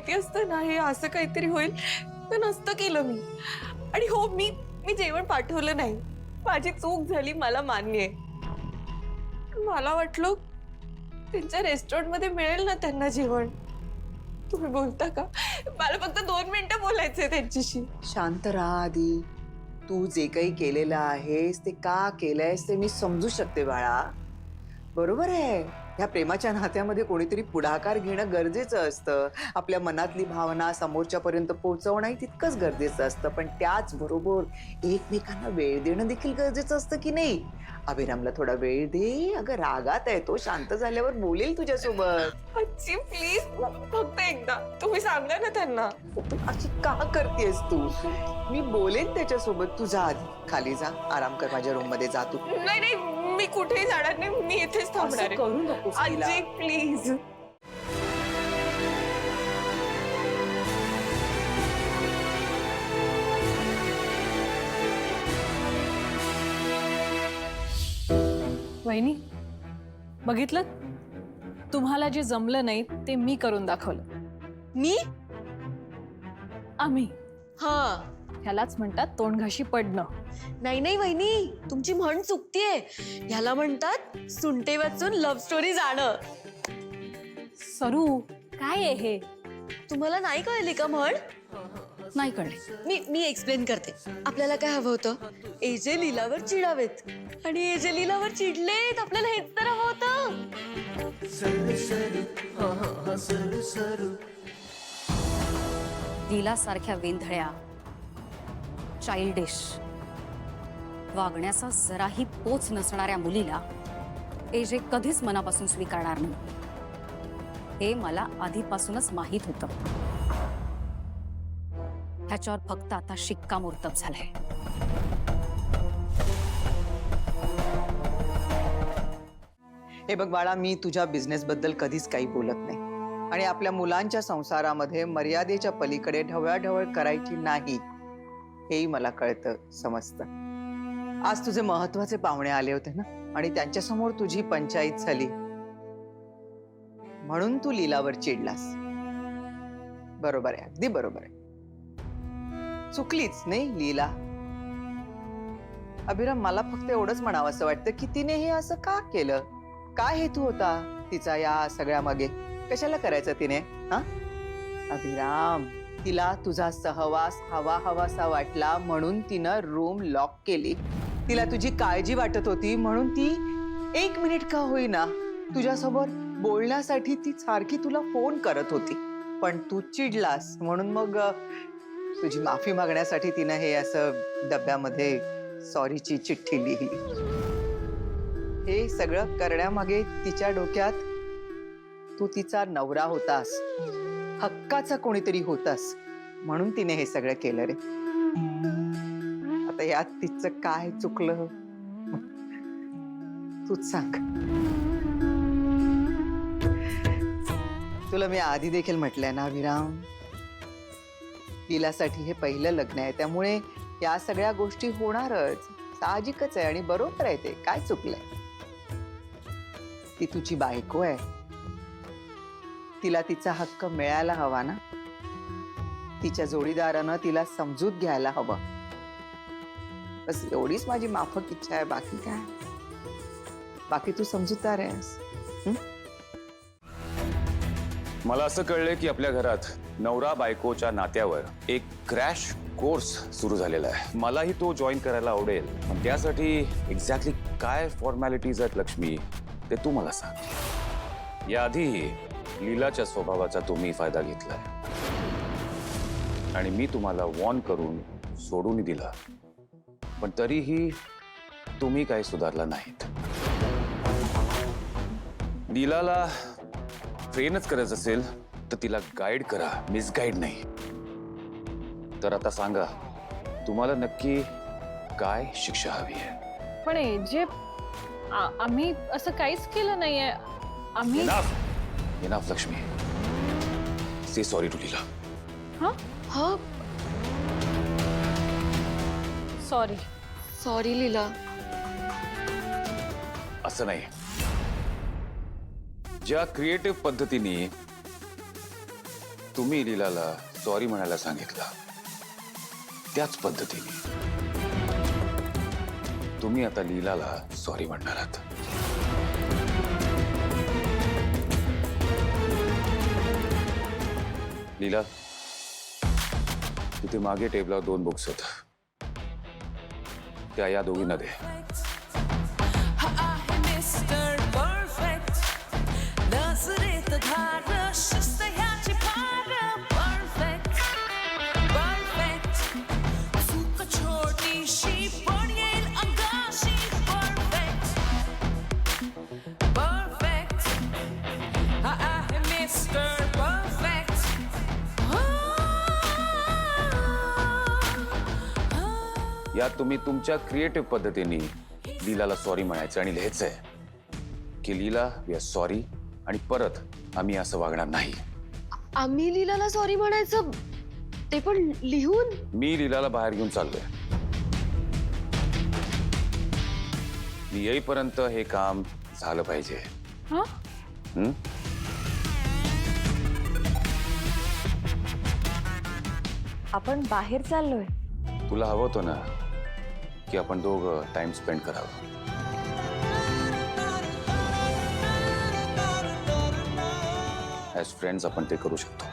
माहिती असतं ना हे असं काहीतरी होईल तर नसतं केलं मी. आणि हो, मी जेवण पाठवलं नाही, माझी चूक झाली, मला मान्य आहे. मला वाटलं त्यांच्या रेस्टॉरंटमध्ये मिळेल ना त्यांना जेवण. तुम्ही बोलता का? मला फक्त 2 मिनिटं बोलायचंय त्यांच्याशी. शांत राहा आधी. तू जे काही केलेलं आहेस ते का केलंयस ते मी समजू शकते बाळा. बरोबर आहे, ह्या प्रेमाच्या नात्यामध्ये कोणीतरी पुढाकार घेणं गरजेचं असतं. आपल्या मनातली भावना समोरच्यापर्यंत पोहोचवणंही तितकंच गरजेचं असतं. पण त्याचबरोबर एकमेकांना वेळ देणं देखील गरजेचं असतं की नाही. अभिरामला थोडा वेळ दे. अगं रागात आहे तो, शांत झाल्यावर बोलेल तुझ्यासोबत. आजी प्लीज, फक्त एकदा तुम्ही सांगा ना त्यांना. अशी का करतेस तू? मी बोलेन त्याच्यासोबत. तू जा आधी, खाली जा, आराम कर, माझ्या रूम मध्ये जा तू. नाही नाही, मी कुठेही जाणार नाही, मी इथेच थांबणार आहे. करू नकोस तिला. आजी प्लीज. वहिनी, बघितलं, तुम्हाला जे जमलं नाही ते मी करून दाखवलं. मी? आम्ही. हा. ह्यालाच म्हणतात तोंडघाशी पडणं. नाही नाही वहिनी, तुमची म्हण चुकतीये. ह्याला म्हणतात सुंटे वाचून लव्ह स्टोरी जाणं. सरू, काय आहे हे? तुम्हाला नाही कळली का म्हण? नाही कळले. मी एक्सप्लेन करते. आपल्याला काय हवं होतं? एजे लीलावर चिडावेत, आणि एजे लीलावर चिडलेत. आपल्याला हेच तर हवं होतं. लीला सारख्या वेंधळ्या, चाइल्डिश वागण्याचा जराही पोच नसणाऱ्या मुलीला एजे कधीच मनापासून स्वीकारणार नाही, हे मला आधीपासूनच माहीत होतं. ह्याच्यावर फक्त आता शिक्कामोर्तब झालंय. हे बघ बाळा, मी तुझ्या बिझनेस बद्दल कधीच काही बोलत नाही. आणि आपल्या मुलांच्या संसारामध्ये मर्यादेच्या पलीकडे ढवळाढवळ करायची नाही, हेही मला कळतं, समजतं. आज तुझे महत्वाचे पाहुणे आले होते ना, आणि त्यांच्यासमोर तुझी पंचायत झाली म्हणून तू लीलावर चिडलास. बरोबर आहे, अगदी बरोबर आहे. चुकलीच नाही लीला. अभिराम, मला फक्त एवढंच म्हणावं असं वाटतं की तिने हे असं का केलं? काय हेतू होता तिचा या सगळ्या मागे? कशाला करायचं तिने? हा अभिराम, तिला तुझा सहवास हवासा वाटला म्हणून तिनं रूम लॉक केली. तिला तुझी काळजी वाटत होती म्हणून ती 1 मिनिट का होईना तुझ्यासोबत बोलण्यासाठी ती सारखी तुला फोन करत होती. पण तू चिडलास म्हणून मग तुझी माफी मागण्यासाठी तिनं हे असं डब्यामध्ये सॉरीची चिठ्ठी लिहिली. हे सगळं करण्यामागे तिच्या डोक्यात तू तिचा नवरा होतास, हक्काचा कोणीतरी होतास, म्हणून तिने हे सगळं केलं रे. आता यात तिचं काय चुकलं तूच सांग. तुला मी आधी देखील म्हटलंय ना अभिराम, लीलासाठी हे पहिलं लग्न आहे, त्यामुळे या सगळ्या गोष्टी होणारच, साहजिकच आहे. आणि बरोबर आहे, ते काय चुकलंय? ती तुझी बायको आहे, तिला तिचा हक्क मिळायला हवा ना. तिच्या जोडीदारानं तिला समजूत घ्यायला हवं. बस एवढीच माझी माफक इच्छा आहे, बाकी काय? बाकी तू समजूतदार आहेस. मला असं कळलंय की आपल्या घरात नवरा बायकोच्या नात्यावर एक क्रॅश कोर्स सुरू झालेला आहे. मलाही तो जॉईन करायला आवडेल. पण त्यासाठी एक्झॅक्टली काय फॉर्मॅलिटीज आहेत लक्ष्मी, ते तू मला सांग. याआधी लीलाच्या स्वभावाचा तुम्ही फायदा घेतलाय आणि मी तुम्हाला वॉर्न करून सोडून दिला, पण तरीही तुम्ही काही सुधारला नाहीत. लीलाला ट्रेनच करायचं असेल तर तिला गाईड करा, मिसगाईड नाही. तर आता सांगा, तुम्हाला नक्की काय शिक्षा हवी आहे? पण जे आम्ही असं काहीच केलं नाहीये. आम्ही इनफ Lakshmi. Say sorry to Leela. हा, सॉरी. सॉरी लीला. असं नाही. ज्या क्रिएटिव्ह पद्धतीने तुम्ही लीलाला सॉरी म्हणायला सांगितलं त्याच पद्धतीने तुम्ही आता लीलाला सॉरी म्हणणार आहात. लीला, तिथे मागे टेबलावर 2 बुक्स आहेत. त्या या दोघींना दे. यात तुम्ही तुमच्या क्रिएटिव्ह पद्धतीने लीलाला सॉरी म्हणायचं आणि लिहायचंय की लीला वी आर सॉरी आणि परत आम्ही असं वागणार नाही. आम्ही लीलाला सॉरी म्हणायचं, ते पण लिहून? मी लीलाला बाहेर घेऊन चाललोय. मी येईपर्यंत हे काम झालं पाहिजे. हं? आपण बाहेर चाललोय. तुला हवं होतं ना की आपण दोघं टाइम स्पेंड करावं. ॲज फ्रेंड्स आपण ते करू शकतो.